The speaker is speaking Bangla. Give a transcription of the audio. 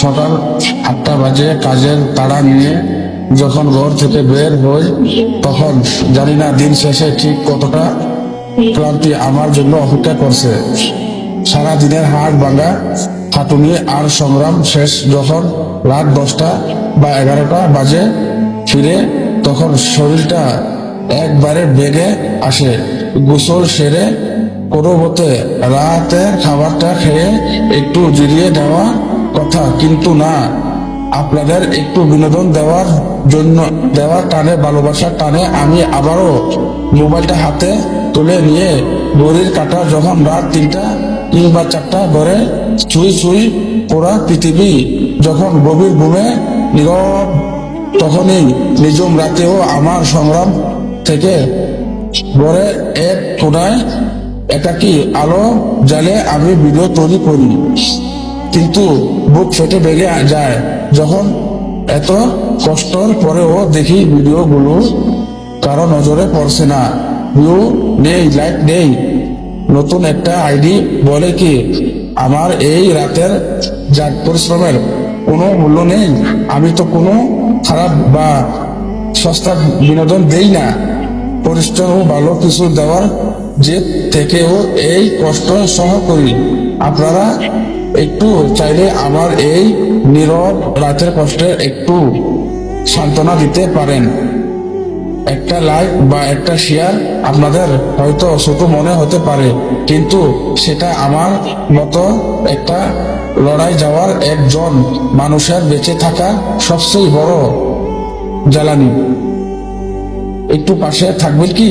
সকাল 8টা বাজে কাজের তাড়া নিয়ে যখন ঘর থেকে বের হই, তখন জানি না দিন শেষে ঠিক কতটা ক্লান্তি আমার জন্য অপেক্ষা করছে। সারা দিনের হাড় ভাঙা খাটুনি আর সংগ্রাম শেষ যখন রাত 10টা বা 11টা বাজে ফিরে, তখন শরীরটা একবারে বেগে আসে। গোসল সেরে কোনো মতে রাতের খাবারটা খেয়ে একটু জিরিয়ে নেওয়া কথা, কিন্তু না, আপনাদের একটু বিনোদন দেওয়ার জন্য দেওয়ার টানে, ভালোবাসার টানে আমি আবারও মোবাইলটা হাতে তুলে নিয়ে ঘড়ির কাঁটা যখন রাত 3টা কিংবা 4টা ঘরে ছুঁই ছুঁই পোড়া পৃথিবী যখন গভীর ঘুমে নীরব, তখনই নিজম রাতেও আমার সংগ্রাম থেকে ঘরে এক কোণায় একাকী আলো জ্বালে আমি ভিডিও তৈরি করি। কিন্তু বুক ফেটে বেগে যায় যখন এত কষ্টর পরেও দেখি ভিডিওগুলো কারো নজরে পড়ছে না, ভিউ নেই, লাইক নেই। নতুন একটা আইডি বলে কি আমার এই রাতের জাগ পরিশ্রমের কোনো মূল্য নেই? আমি তো কোনো খারাপ বা সস্তা বিনোদন দেই না। পরিশ্রম ও ভালো কিছু দেওয়ার জেদ থেকেও এই কষ্ট সহ করি। আপনারা একটু চাইলে আমার এই নীরব রাতের কষ্টে একটু সান্ত্বনা দিতে পারেন। একটা লাইক বা একটা শেয়ার আপনাদের হয়তো ছোট মনে হতে পারে, কিন্তু সেটা আমার মতো একটা লড়াই যাওয়ার একজন মানুষের বেঁচে থাকা সবচেয়ে বড় জ্বালানি। একটু পাশে থাকবেন কি?